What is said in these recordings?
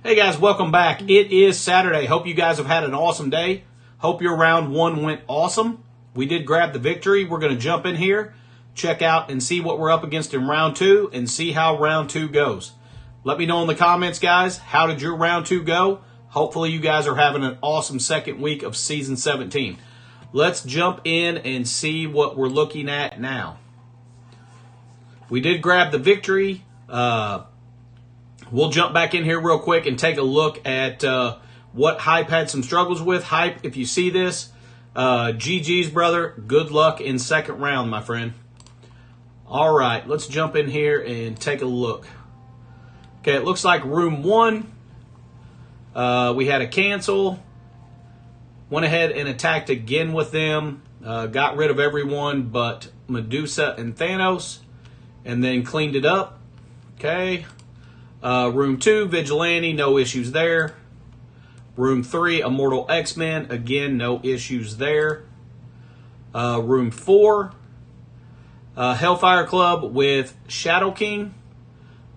Hey guys, welcome back. It is Saturday. Hope you guys have had an awesome day. Hope your round one went awesome. We did grab the victory. We're going to jump in here, check out and see what we're up against in round two and see how round two goes. Let me know in the comments, guys, how did your round two go? Hopefully you guys are having an awesome second week of season 17. Let's jump in and see what we're looking at now. We did grab the victory. We'll jump back in here real quick and take a look at what Hype had some struggles with. Hype, if you see this, GG's, brother. Good luck in second round, my friend. All right, let's jump in here and take a look. Okay, it looks like room one, we had a cancel. Went ahead and attacked again with them. Got rid of everyone but Medusa and Thanos, and then cleaned it up. Okay. Room 2, Vigilante, no issues there. Room 3, Immortal X-Men, again, no issues there. Room 4, Hellfire Club with Shadow King.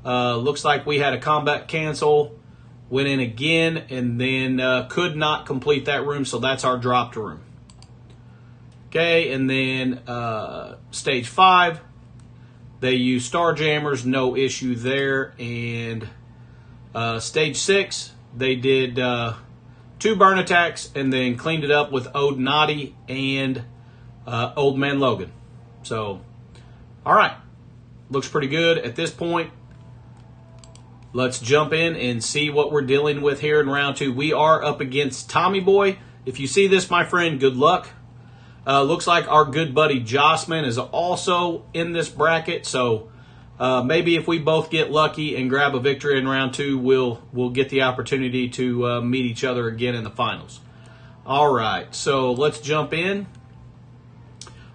Looks like we had a combat cancel. Went in again and then could not complete that room, so that's our dropped room. Okay, and then stage 5. They use Starjammers, no issue there. And stage 6, they did 2 burn attacks and then cleaned it up with Odinati and Old Man Logan. So, all right. Looks pretty good at this point. Let's jump in and see what we're dealing with here in round 2. We are up against Tommy Boy. If you see this, my friend, good luck. Looks like our good buddy Jossman is also in this bracket, so maybe if we both get lucky and grab a victory in round 2, we'll get the opportunity to meet each other again in the finals. All right, so let's jump in.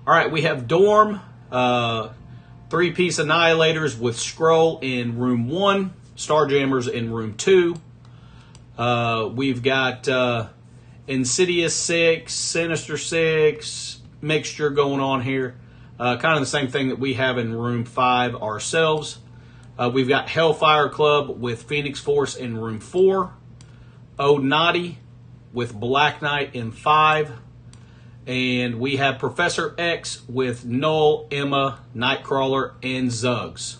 All right, we have Dorm, 3-piece Annihilators with Skrull in room 1, Starjammers in room 2. We've got Insidious 6, Sinister 6, mixture going on here. Kind of the same thing that we have in room 5 ourselves. We've got Hellfire Club with Phoenix Force in room 4. Odinati with Black Knight in 5. And we have Professor X with Null, Emma, Nightcrawler, and Zuggs.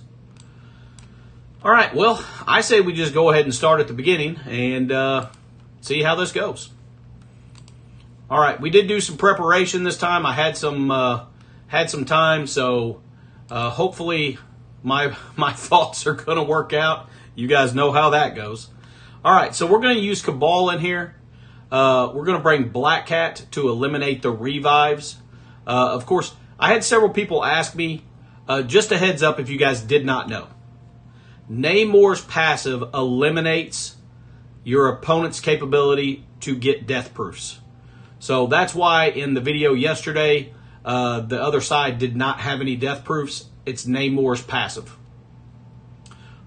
All right, well, I say we just go ahead and start at the beginning and see how this goes. All right, we did do some preparation this time. I had some time, so hopefully my thoughts are going to work out. You guys know how that goes. All right, so we're going to use Cabal in here. We're going to bring Black Cat to eliminate the revives. Of course, I had several people ask me, just a heads up if you guys did not know. Namor's passive eliminates your opponent's capability to get death proofs. So that's why in the video yesterday, the other side did not have any death proofs. It's Namor's passive.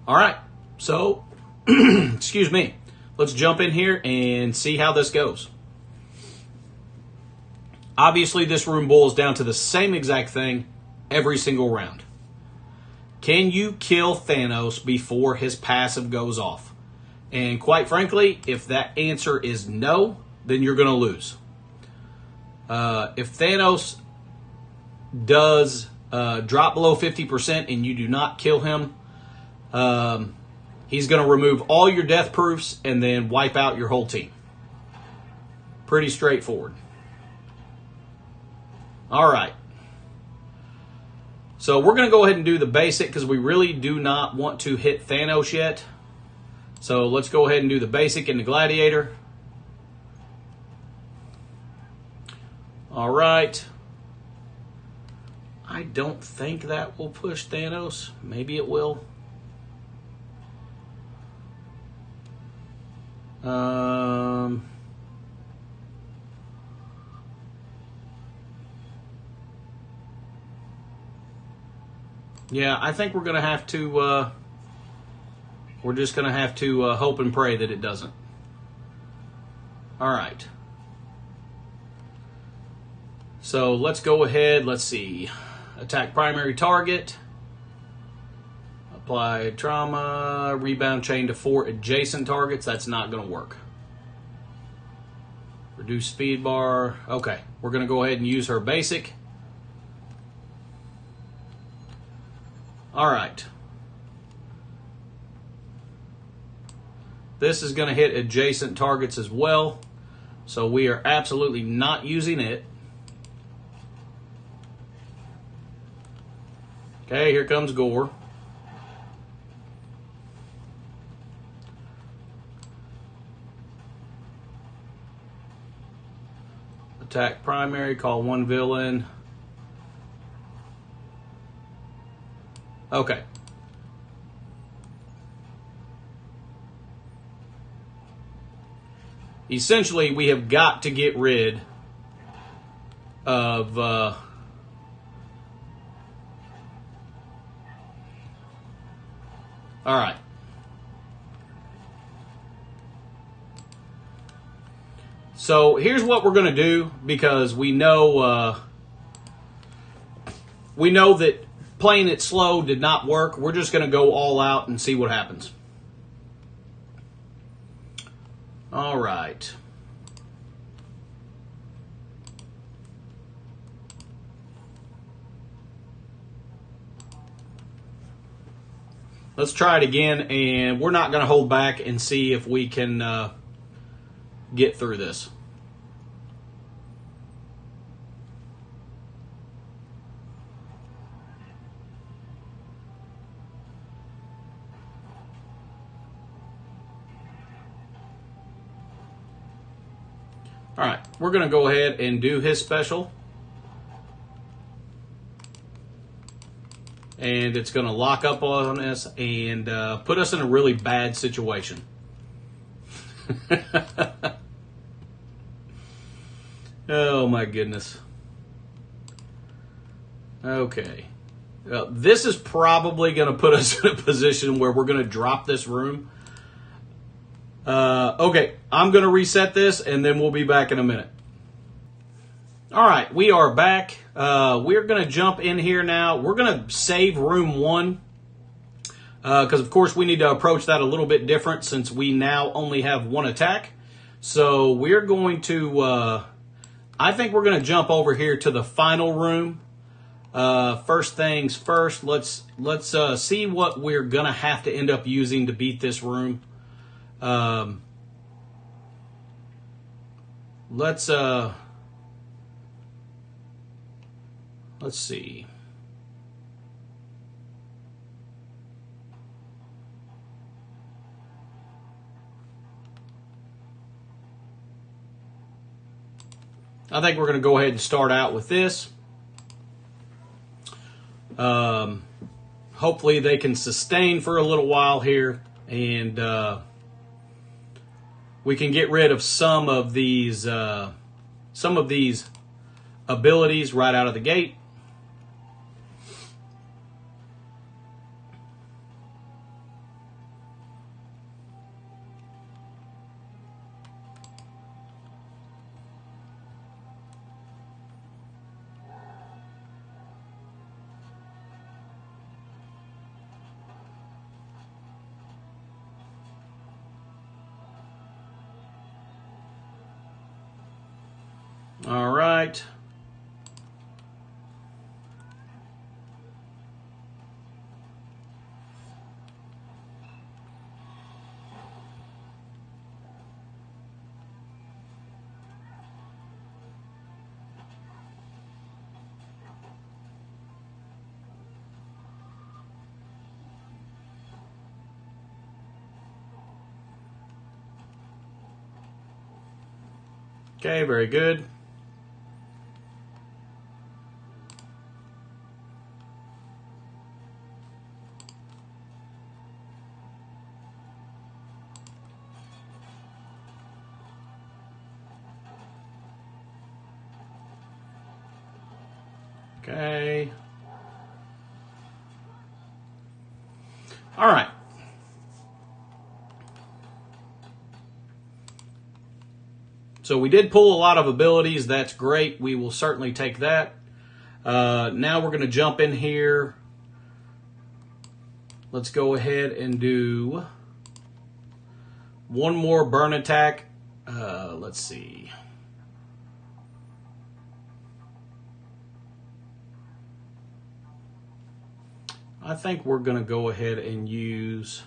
All right, so, excuse me. Let's jump in here and see how this goes. Obviously, this room boils down to the same exact thing every single round. Can you kill Thanos before his passive goes off? And quite frankly, if that answer is no, then you're going to lose. If Thanos does drop below 50% and you do not kill him, he's going to remove all your death proofs and then wipe out your whole team. Pretty straightforward. All right. So we're going to go ahead and do the basic because we really do not want to hit Thanos yet. So let's go ahead and do the basic in the Gladiator. All right. I don't think that will push Thanos. Maybe it will. Yeah, I think we're going to have to, we're just going to have to hope and pray that it doesn't. All right. So let's go ahead. Let's see. Attack primary target. Apply trauma, rebound chain to 4 adjacent targets. That's not going to work. Reduce speed bar. Okay, we're going to go ahead and use her basic. All right. This is going to hit adjacent targets as well. So we are absolutely not using it. Okay, here comes Gore. Attack primary, call 1 villain. Okay. Essentially, we have got to get rid of all right. So here's what we're going to do, because we know that playing it slow did not work. We're just going to go all out and see what happens. All right. Let's try it again, and we're not going to hold back and see if we can get through this. All right, we're going to go ahead and do his special. And it's going to lock up on us and put us in a really bad situation. Oh, my goodness. Okay. This is probably going to put us in a position where we're going to drop this room. Okay, I'm going to reset this, and then we'll be back in a minute. All right, we are back. We're going to jump in here now. We're going to save room 1, because, of course, we need to approach that a little bit different since we now only have 1 attack. So we're going to, I think we're going to jump over here to the final room. First things first, let's see what we're going to have to end up using to beat this room. Let's see. I think we're going to go ahead and start out with this. Hopefully they can sustain for a little while here, and we can get rid of some of these abilities right out of the gate. All right. Okay, very good. Okay. All right. So we did pull a lot of abilities. That's great. We will certainly take that. Now we're going to jump in here. let's go ahead and do one more burn attack. Let's see. I think we're going to go ahead and use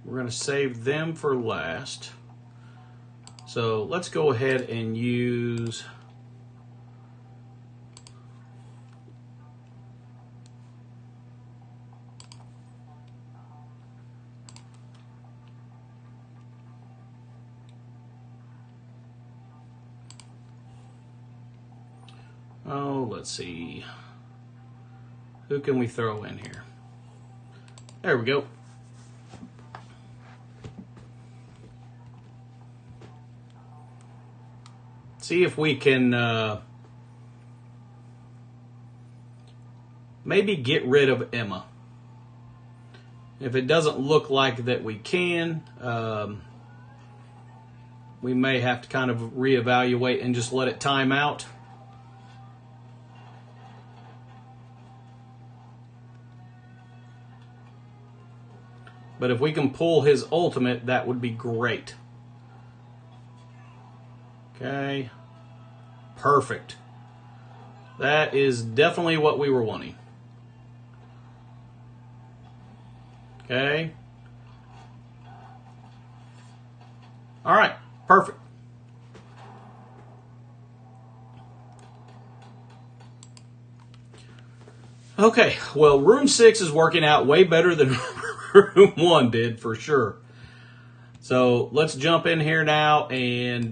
we're going to save them for last. So let's go ahead and use let's see. Who can we throw in here? There we go. See if we can maybe get rid of Emma. If it doesn't look like that we can, we may have to kind of reevaluate and just let it time out. But if we can pull his ultimate, that would be great. Okay. Perfect. That is definitely what we were wanting. Okay. All right. Perfect. Okay. Well, room 6 is working out way better than room 1 did for sure. So let's jump in here now and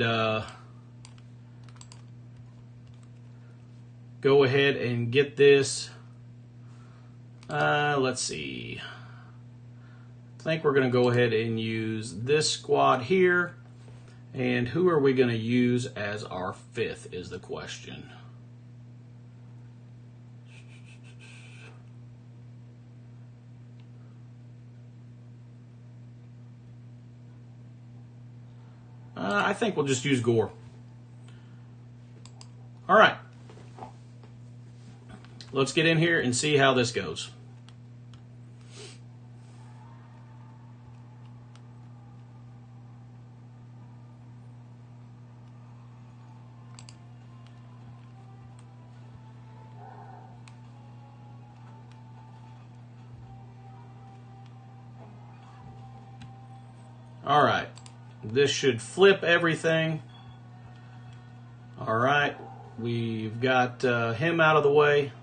go ahead and get this. Let's see. I think we're going to go ahead and use this squad here. And who are we going to use as our 5th is the question. I think we'll just use Gore. All right. Let's get in here and see how this goes. All right. This should flip everything. All right. We've got him out of the way.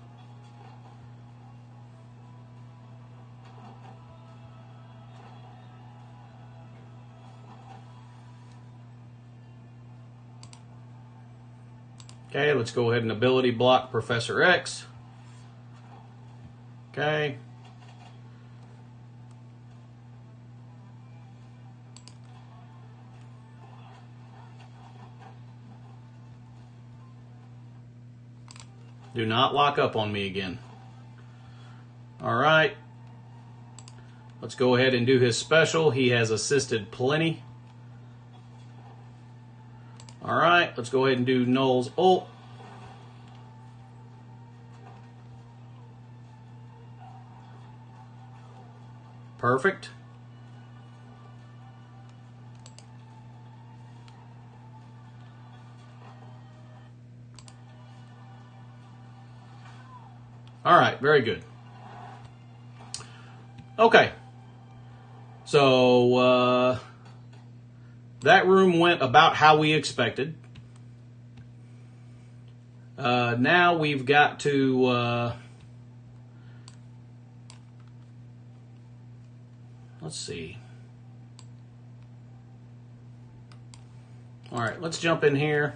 Okay, let's go ahead and ability block Professor X. Okay. Do not lock up on me again. All right. Let's go ahead and do his special. He has assisted plenty. All right. Let's go ahead and do Null's ult. Perfect. All right, very good. Okay. So that room went about how we expected. Now we've got to let's see. All right, let's jump in here.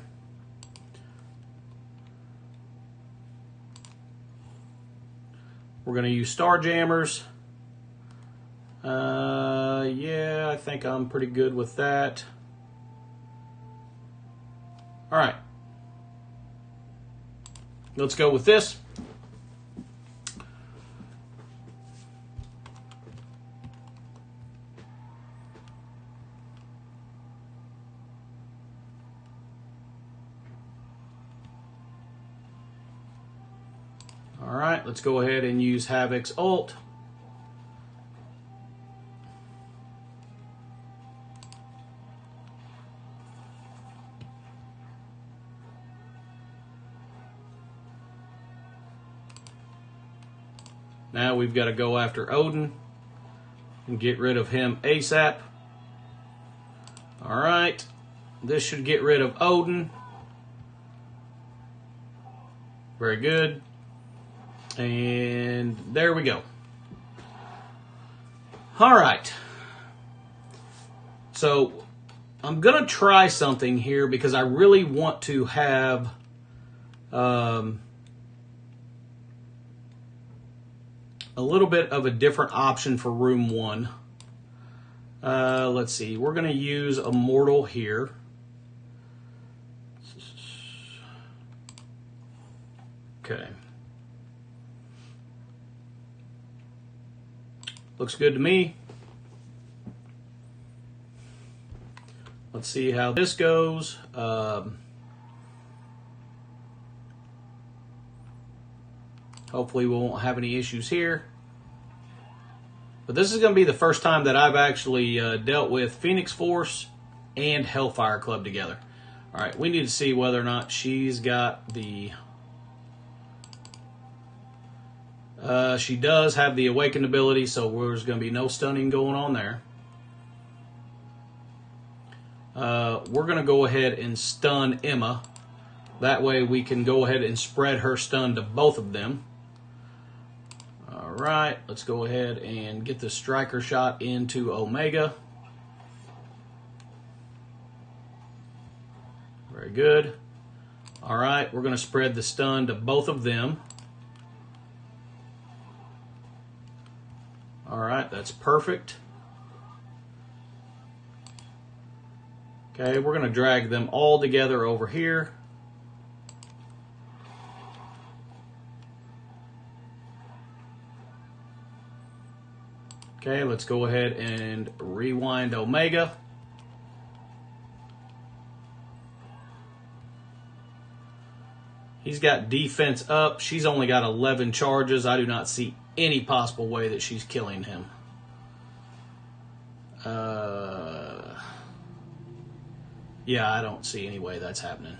We're going to use Star Jammers. Yeah, I think I'm pretty good with that. All right. Let's go with this. All right, let's go ahead and use Havoc's ult. Now we've got to go after Odin and get rid of him ASAP. All right, this should get rid of Odin. Very good. And there we go. All right. So I'm going to try something here because I really want to have a little bit of a different option for room 1. Let's see. We're going to use Immortal here. Okay. Looks good to me. Let's see how this goes. Hopefully we won't have any issues here. But this is going to be the first time that I've actually dealt with Phoenix Force and Hellfire Club together. All right, we need to see whether or not she's got the... she does have the Awakened ability, so there's going to be no stunning going on there. We're going to go ahead and stun Emma. That way we can go ahead and spread her stun to both of them. All right, let's go ahead and get the striker shot into Omega. Very good. All right, we're going to spread the stun to both of them. All right, that's perfect. Okay, we're going to drag them all together over here. Okay, let's go ahead and rewind Omega. He's got defense up. She's only got 11 charges. I do not see any possible way that she's killing him. Yeah, I don't see any way that's happening.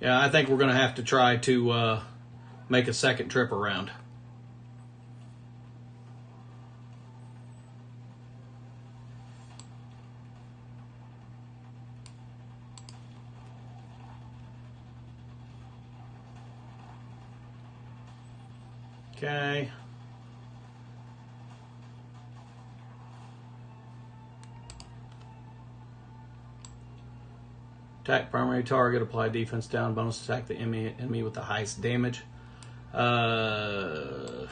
Yeah, I think we're going to have to try to make a second trip around. Okay. Attack primary target, apply defense down, bonus attack the enemy with the highest damage. Attack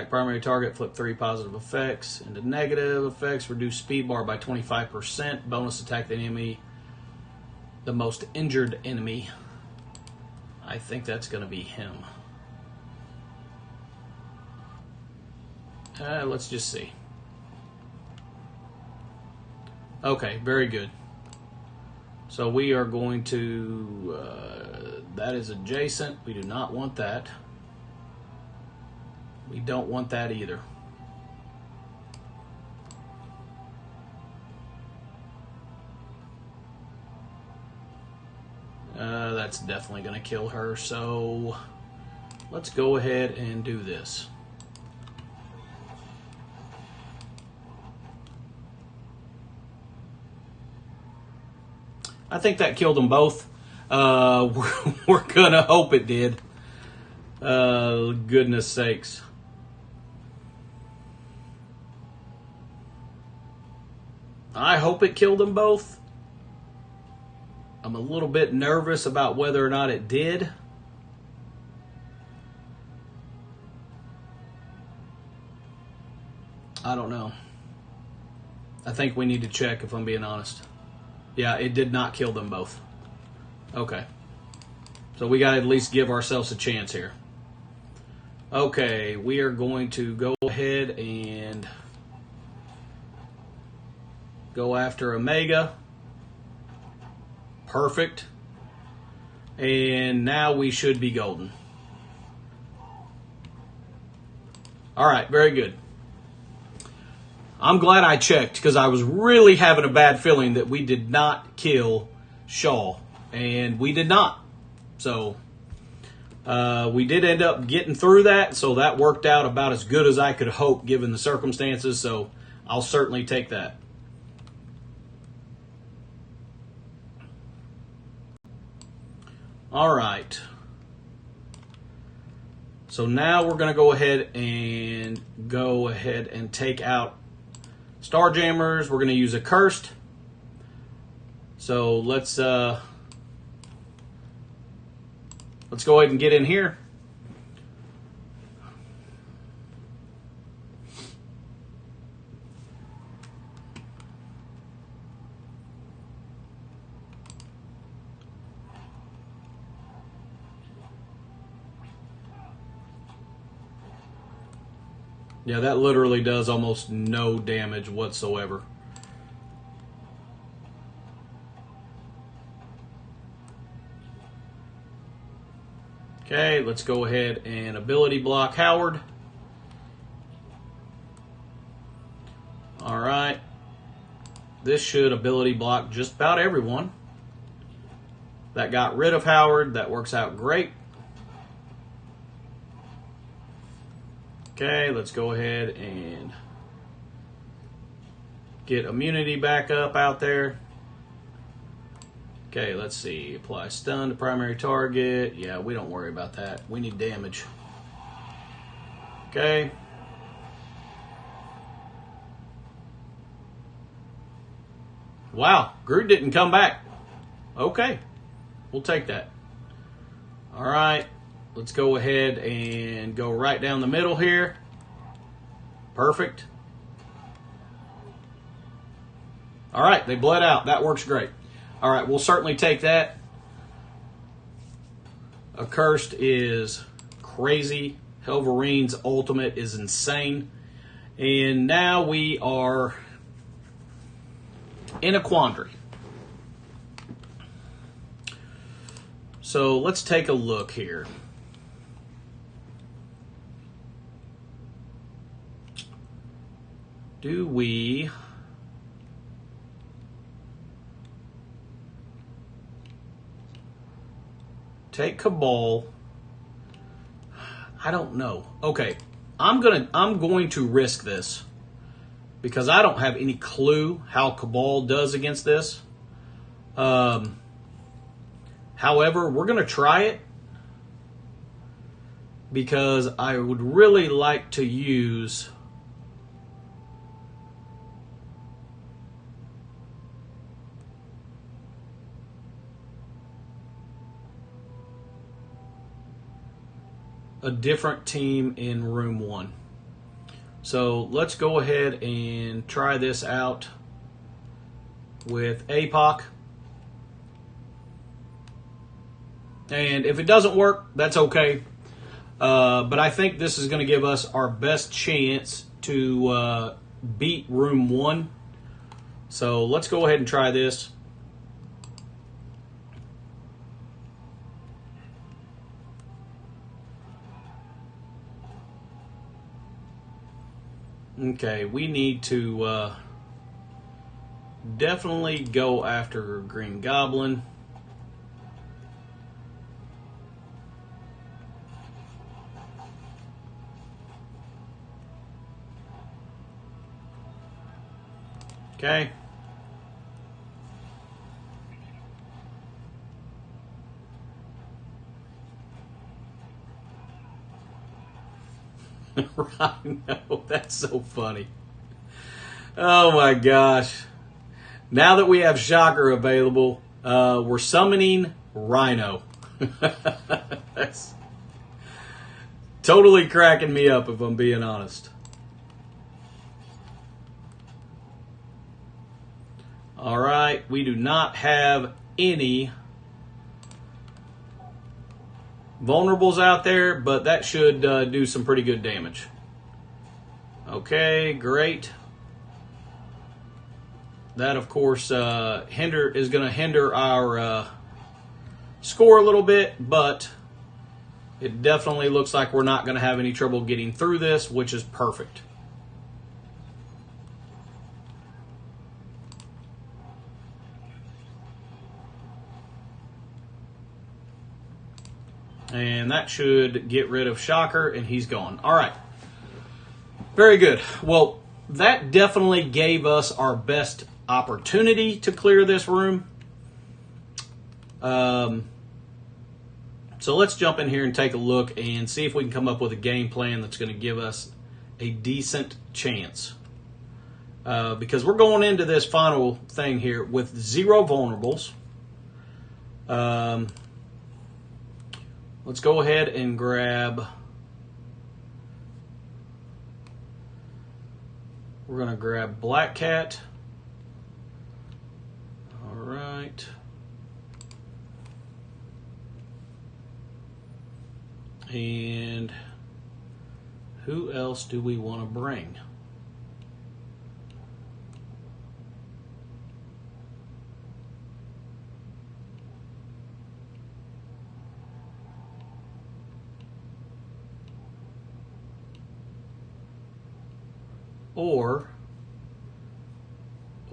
primary target, flip 3 positive effects into negative effects, reduce speed bar by 25%, bonus attack the enemy, the most injured enemy. I think that's going to be him. Let's just see. Okay, very good. So we are going to, that is adjacent. We do not want that. We don't want that either. That's definitely going to kill her. So let's go ahead and do this. I think that killed them both. We're going to hope it did. Goodness sakes. I hope it killed them both. I'm a little bit nervous about whether or not it did. I don't know. I think we need to check, if I'm being honest. Yeah, it did not kill them both. Okay. So we got to at least give ourselves a chance here. Okay, we are going to go ahead and go after Omega. Perfect. And now we should be golden. All right, very good. I'm glad I checked because I was really having a bad feeling that we did not kill Shaw. And we did not. So we did end up getting through that. So that worked out about as good as I could hope given the circumstances. So I'll certainly take that. All right. So now we're going to go ahead and take out Starjammers. We're going to use a Cursed. So let's go ahead and get in here. Yeah, that literally does almost no damage whatsoever. Okay, let's go ahead and ability block Howard. All right. This should ability block just about everyone. That got rid of Howard. That works out great. Okay, let's go ahead and get immunity back up out there. Okay, let's see. Apply stun to primary target. Yeah, we don't worry about that. We need damage. Okay. Wow, Groot didn't come back. Okay, we'll take that. All right. Let's go ahead and go right down the middle here. Perfect. All right, they bled out. That works great. All right, we'll certainly take that. Accursed is crazy. Helverine's ultimate is insane. And now we are in a quandary. So let's take a look here. Do we take Cabal? I don't know. Okay, I'm going to risk this because I don't have any clue how Cabal does against this. However, we're going to try it because I would really like to use a different team in room 1. So let's go ahead and try this out with APOC. And if it doesn't work, that's okay. But I think this is going to give us our best chance to beat room 1. So let's go ahead and try this. Okay, we need to definitely go after Green Goblin. Okay. Right, no, that's so funny. Oh my gosh. Now that we have Shocker available, we're summoning Rhino. That's totally cracking me up if I'm being honest. All right, we do not have any vulnerables out there, but that should do some pretty good damage. Okay, great. That, of course, is going to hinder our score a little bit, but it definitely looks like we're not going to have any trouble getting through this, which is perfect. And that should get rid of Shocker, and he's gone. All right. Very good. Well, that definitely gave us our best opportunity to clear this room. So let's jump in here and take a look and see if we can come up with a game plan that's going to give us a decent chance. Because we're going into this final thing here with 0 vulnerables. Let's go ahead and grab... We're going to grab Black Cat. All right. And who else do we want to bring?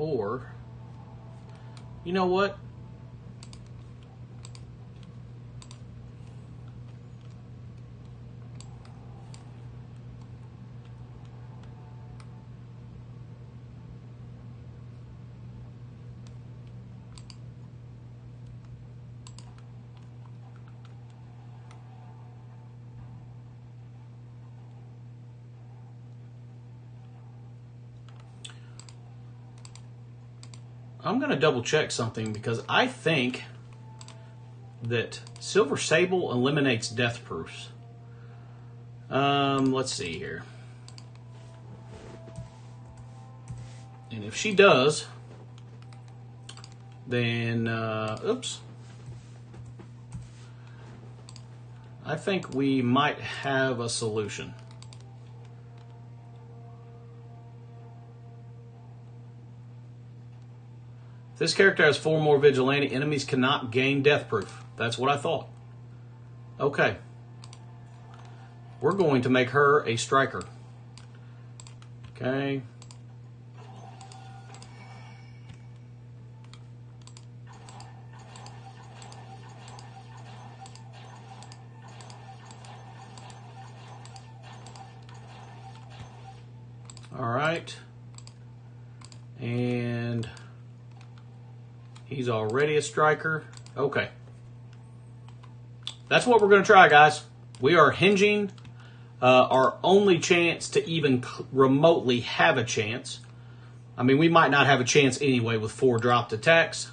Or, you know what? I'm going to double check something because I think that Silver Sable eliminates death proofs. Let's see here. And if she does, then, oops. I think we might have a solution. This character has 4 more vigilante. Enemies cannot gain death proof. That's what I thought. Okay. We're going to make her a striker. Okay. All right. And he's already a striker. Okay. That's what we're going to try, guys. We are hinging our only chance to even remotely have a chance. I mean, we might not have a chance anyway with 4 dropped attacks.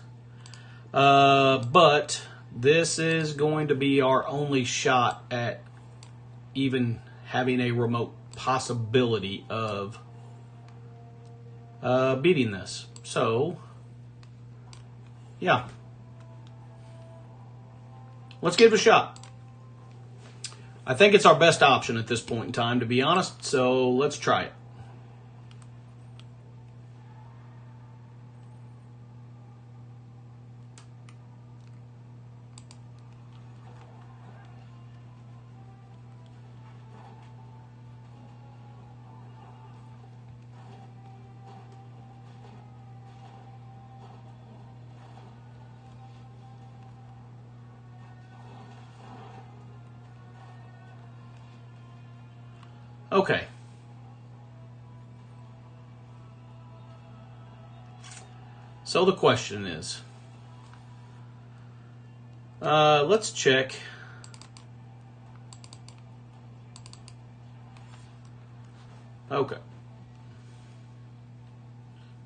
But this is going to be our only shot at even having a remote possibility of beating this. So, yeah. Let's give it a shot. I think it's our best option at this point in time, to be honest, so let's try it. Okay. So the question is, let's check. Okay.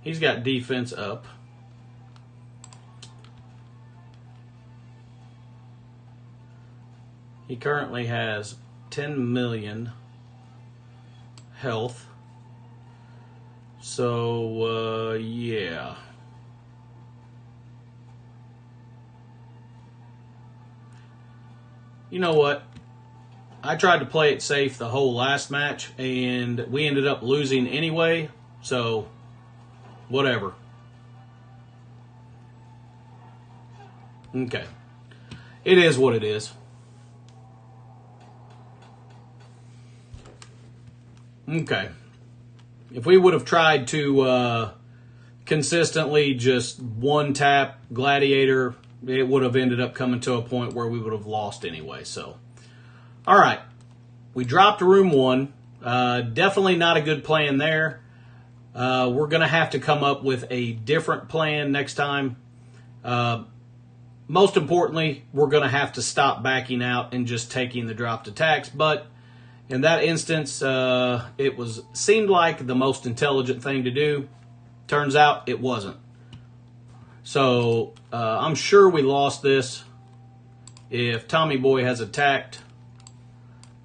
He's got defense up. He currently has 10 million health. So, yeah. you know what? I tried to play it safe the whole last match, and we ended up losing anyway, so whatever. Okay. It is what it is. Okay. If we would have tried to consistently just one tap Gladiator, it would have ended up coming to a point where we would have lost anyway. So, all right. We dropped room 1. Definitely not a good plan there. We're going to have to come up with a different plan next time. Most importantly, we're going to have to stop backing out and just taking the dropped attacks. But in that instance, it seemed like the most intelligent thing to do. Turns out it wasn't. So I'm sure we lost this if Tommy Boy has attacked.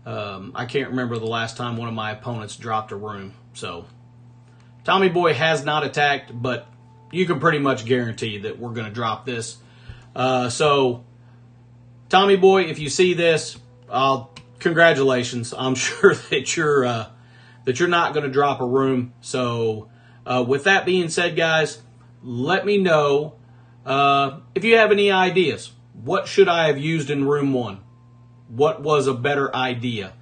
I can't remember the last time one of my opponents dropped a room. So Tommy Boy has not attacked, but you can pretty much guarantee that we're going to drop this. So Tommy Boy, if you see this, congratulations. I'm sure that you're not going to drop a room. So with that being said, guys, let me know if you have any ideas. What should I have used in room 1? What was a better idea?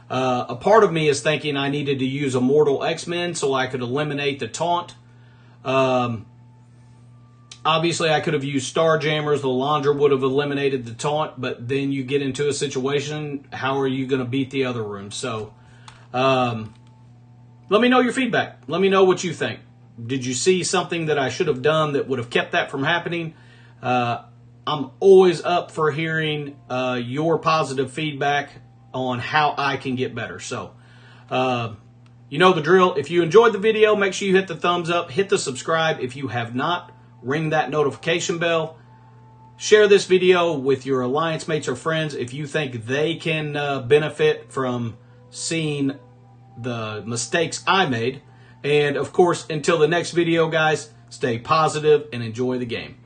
A part of me is thinking I needed to use Immortal X-Men so I could eliminate the taunt. Obviously, I could have used Starjammers. The Laundra would have eliminated the taunt, but then you get into a situation, how are you going to beat the other room? So, let me know your feedback. Let me know what you think. Did you see something that I should have done that would have kept that from happening? I'm always up for hearing your positive feedback on how I can get better. So, you know the drill. If you enjoyed the video, make sure you hit the thumbs up. Hit the subscribe if you have not. Ring that notification bell. Share this video with your alliance mates or friends if you think they can benefit from seeing the mistakes I made. And, of course, until the next video, guys, stay positive and enjoy the game.